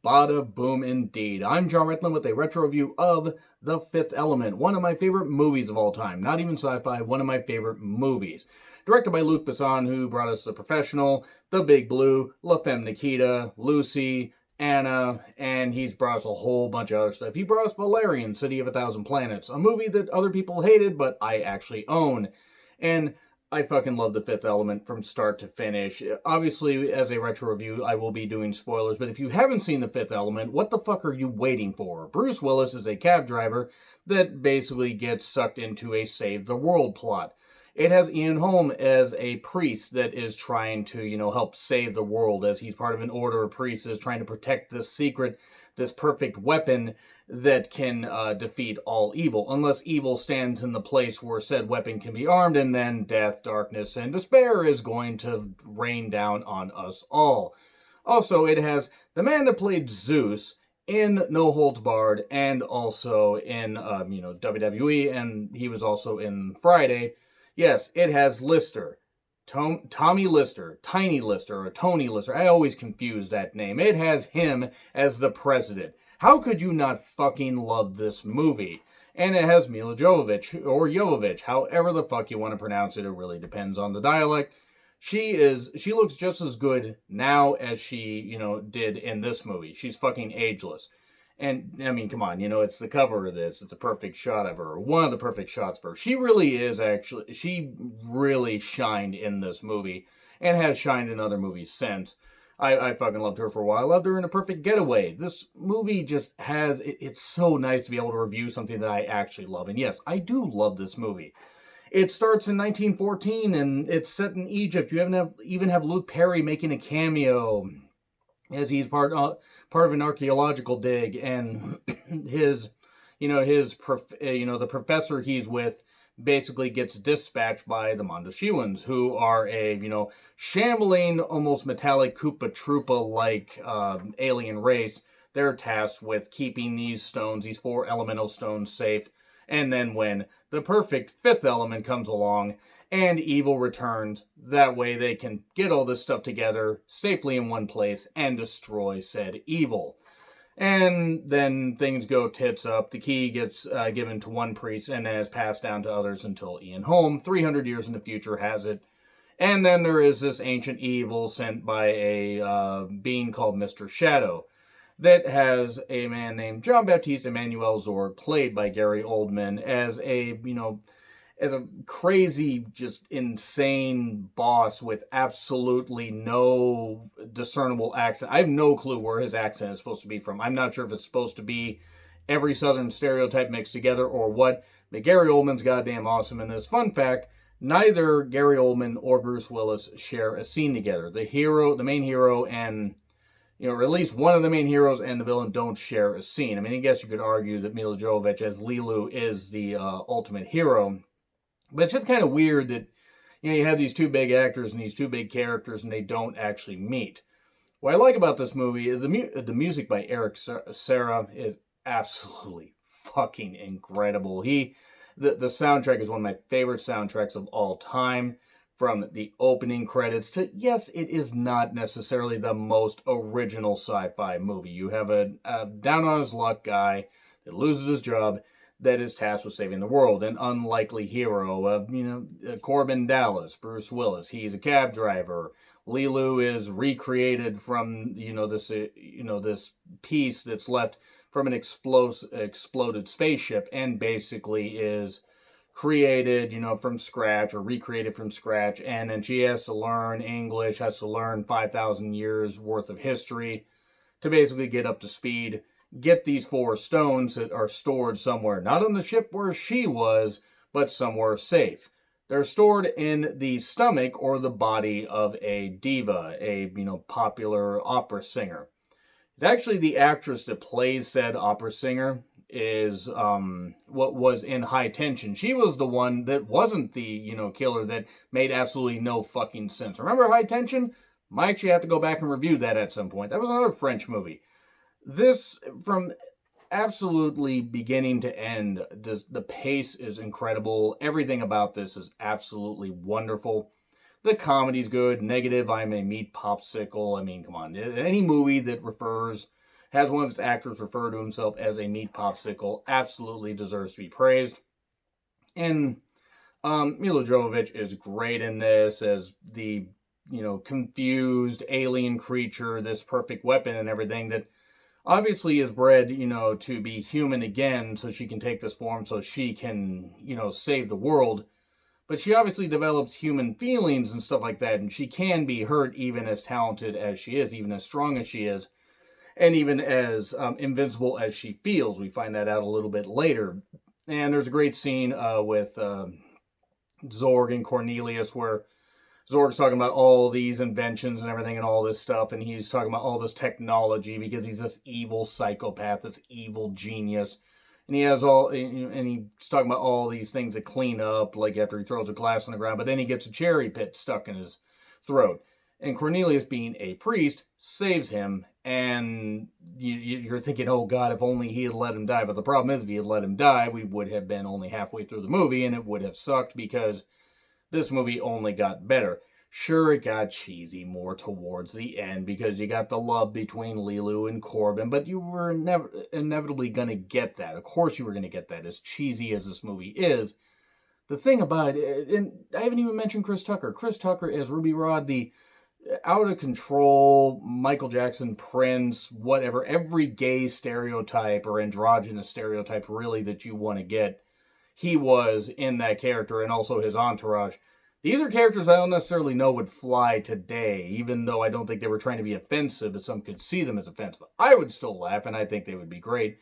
Bada boom indeed. I'm John Redland with a retro review of The Fifth Element, one of my favorite movies of all time. Not even sci-fi, one of my favorite movies. Directed by Luc Besson, who brought us The Professional, The Big Blue, La Femme Nikita, Lucy, Anna, and he's brought us a whole bunch of other stuff. He brought us Valerian, City of a Thousand Planets, a movie that other people hated, but I actually own. And I fucking love The Fifth Element from start to finish. Obviously, as a retro review, I will be doing spoilers, but if you haven't seen The Fifth Element, what the fuck are you waiting for? Bruce Willis is a cab driver that basically gets sucked into a save the world plot. It has Ian Holm as a priest that is trying to, help save the world as he's part of an order of priests is trying to protect this secret, this perfect weapon that can defeat all evil, unless evil stands in the place where said weapon can be armed, and then death, darkness, and despair is going to rain down on us all. Also, it has the man that played Zeus in No Holds Barred, and also in WWE, and he was also in Friday. Yes, it has Lister. Tommy Lister, Tiny Lister, or Tony Lister. I always confuse that name. It has him as the president. How could you not fucking love this movie? And it has Mila Jovovich, or Jovovich, however the fuck you want to pronounce it. It really depends on the dialect. She looks just as good now as she, did in this movie. She's fucking ageless. And, I mean, come on, it's the cover of this. It's a perfect shot of her. One of the perfect shots of her. She really shined in this movie and has shined in other movies since. I fucking loved her for a while. I loved her in A Perfect Getaway. This movie just has, it's so nice to be able to review something that I actually love. And yes, I do love this movie. It starts in 1914 and it's set in Egypt. You even have Luke Perry making a cameo as he's part of an archaeological dig, and the professor he's with basically gets dispatched by the Mondoshawians, who are a shambling, almost metallic Koopa Troopa like alien race. They're tasked with keeping these stones, these four elemental stones, safe. And then when the perfect fifth element comes along and evil returns, that way they can get all this stuff together safely in one place and destroy said evil. And then things go tits up. The key gets given to one priest and then is passed down to others until Ian Holm, 300 years in the future, has it. And then there is this ancient evil sent by a being called Mr. Shadow that has a man named John Baptiste Emmanuel Zorg, played by Gary Oldman, as a crazy, just insane boss with absolutely no discernible accent. I have no clue where his accent is supposed to be from. I'm not sure if it's supposed to be every Southern stereotype mixed together or what, but Gary Oldman's goddamn awesome in this. Fun fact, neither Gary Oldman or Bruce Willis share a scene together. The main hero, and or at least one of the main heroes and the villain don't share a scene. I mean, I guess you could argue that Mila Jovovich as Lilu is the ultimate hero, but it's just kind of weird that you have these two big actors and these two big characters and they don't actually meet. What I like about this movie is the music by Eric Serra is absolutely fucking incredible. The soundtrack is one of my favorite soundtracks of all time. From the opening credits to, yes, it is not necessarily the most original sci-fi movie. You have a down on his luck guy that loses his job that is tasked with saving the world. An unlikely hero of, Corbin Dallas, Bruce Willis. He's a cab driver. Lilu is recreated from, this piece that's left from an exploded spaceship and basically is created, from scratch or recreated from scratch. And then she has to learn English, has to learn 5,000 years worth of history to basically get up to speed, get these four stones that are stored somewhere, not on the ship where she was, but somewhere safe. They're stored in the stomach or the body of a diva, a, popular opera singer. It's actually the actress that plays said opera singer is what was in High Tension. She was the one that wasn't the, killer that made absolutely no fucking sense. Remember High Tension? Might actually have to go back and review that at some point. That was another French movie. This, from absolutely beginning to end, the pace is incredible. Everything about this is absolutely wonderful. The comedy's good. Negative, I'm a meat popsicle. I mean, come on. Any movie that refers has one of its actors refer to himself as a meat popsicle. Absolutely deserves to be praised. And Milla Jovovich is great in this as the, confused alien creature, this perfect weapon and everything that obviously is bred, to be human again so she can take this form so she can, save the world. But she obviously develops human feelings and stuff like that, and she can be hurt even as talented as she is, even as strong as she is, and even as invincible as she feels. We find that out a little bit later. And there's a great scene with Zorg and Cornelius where Zorg's talking about all these inventions and everything and all this stuff, and he's talking about all this technology because he's this evil psychopath, this evil genius. And he has and he's talking about all these things to clean up, like after he throws a glass on the ground, but then he gets a cherry pit stuck in his throat. And Cornelius, being a priest, saves him, and you're thinking, oh God, if only he had let him die. But the problem is, if he had let him die, we would have been only halfway through the movie, and it would have sucked because this movie only got better. Sure, it got cheesy more towards the end because you got the love between Leeloo and Corbin, but you were inevitably going to get that. Of course you were going to get that, as cheesy as this movie is. The thing about it, and I haven't even mentioned Chris Tucker. Chris Tucker as Ruby Rhod, the out of control Michael Jackson, Prince, whatever, every gay stereotype or androgynous stereotype really that you want to get, he was in that character, and also his entourage. These are characters I don't necessarily know would fly today, even though I don't think they were trying to be offensive, but some could see them as offensive. I would still laugh, and I think they would be great.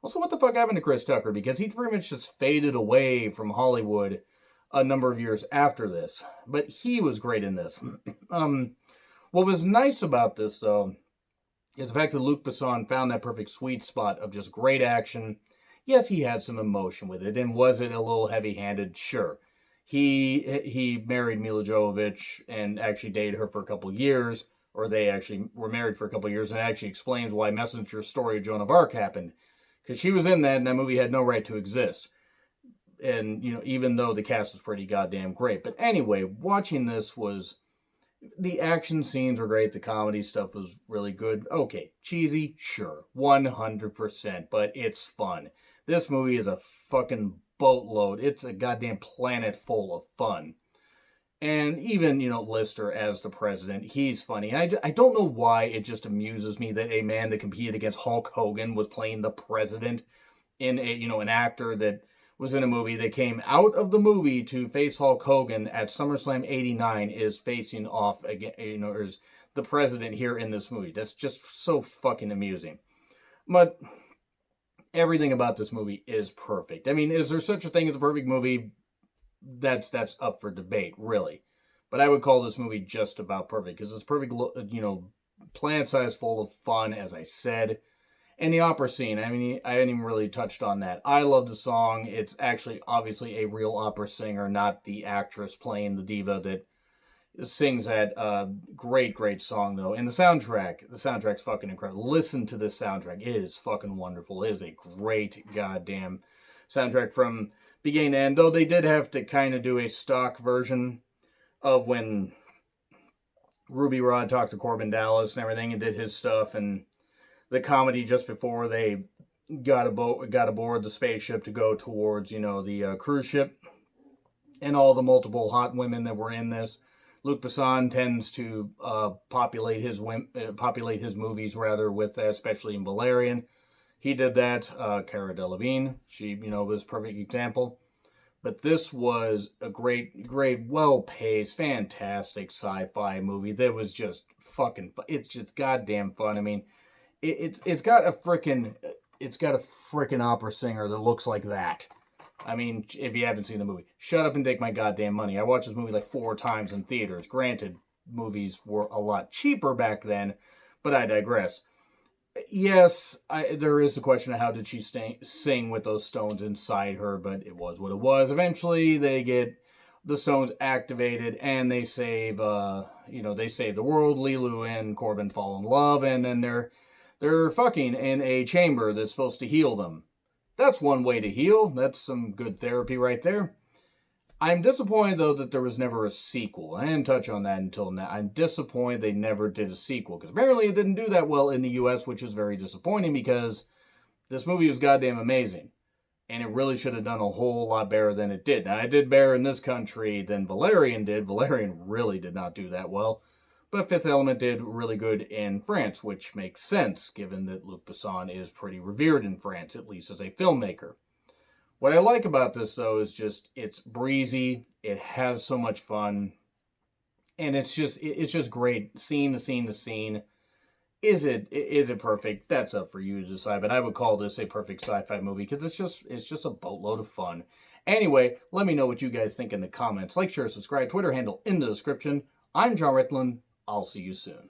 Also, what the fuck happened to Chris Tucker? Because he pretty much just faded away from Hollywood a number of years after this. But he was great in this. What was nice about this, though, is the fact that Luc Besson found that perfect sweet spot of just great action. Yes, he had some emotion with it, and was it a little heavy-handed? Sure. He married Milla Jovovich and actually dated her for a couple years, or they actually were married for a couple years, and it actually explains why Messenger's story of Joan of Arc happened. Because she was in that, and that movie had no right to exist. And, even though the cast was pretty goddamn great. But anyway, watching this was... The action scenes were great. The comedy stuff was really good. Okay, cheesy? Sure. 100%. But it's fun. This movie is a fucking boatload. It's a goddamn planet full of fun. And even, Lister as the president, he's funny. I don't know why it just amuses me that a man that competed against Hulk Hogan was playing the president in an actor that was in a movie that came out of the movie to face Hulk Hogan at SummerSlam 89 is facing off again, is the president here in this movie. That's just so fucking amusing. But everything about this movie is perfect. I mean, is there such a thing as a perfect movie? That's up for debate, really. But I would call this movie just about perfect because it's perfect, planet size full of fun, as I said. And the opera scene, I mean, I hadn't even really touched on that. I love the song. It's actually obviously a real opera singer, not the actress playing the diva that sings that great, great song, though. And the soundtrack's fucking incredible. Listen to this soundtrack. It is fucking wonderful. It is a great goddamn soundtrack from beginning to end, though they did have to kind of do a stock version of when Ruby Rhod talked to Corbin Dallas and everything and did his stuff, and the comedy just before they got aboard the spaceship to go towards, the cruise ship, and all the multiple hot women that were in this. Luc Besson tends to populate his movies rather with that, especially in Valerian. He did that. Cara Delevingne, she was a perfect example. But this was a great, great, well-paced, fantastic sci-fi movie that was just fucking fun. It's just goddamn fun. I mean, it's got a freaking opera singer that looks like that. I mean, if you haven't seen the movie, shut up and take my goddamn money. I watched this movie like 4 times in theaters. Granted, movies were a lot cheaper back then, but I digress. Yes, there is the question of how did she sing with those stones inside her, but it was what it was. Eventually, they get the stones activated, and they save the world. Leeloo and Corbin fall in love, and then they're fucking in a chamber that's supposed to heal them. That's one way to heal. That's some good therapy right there. I'm disappointed, though, that there was never a sequel. I didn't touch on that until now. I'm disappointed they never did a sequel, because apparently it didn't do that well in the US, which is very disappointing, because this movie was goddamn amazing. And it really should have done a whole lot better than it did. Now, it did better in this country than Valerian did. Valerian really did not do that well. But Fifth Element did really good in France, which makes sense, given that Luc Besson is pretty revered in France, at least as a filmmaker. What I like about this, though, is just it's breezy, it has so much fun, and it's just great scene to scene to scene. Is it perfect? That's up for you to decide. But I would call this a perfect sci-fi movie because it's just a boatload of fun. Anyway, let me know what you guys think in the comments. Like, share, subscribe, Twitter handle in the description. I'm John Ritland. I'll see you soon.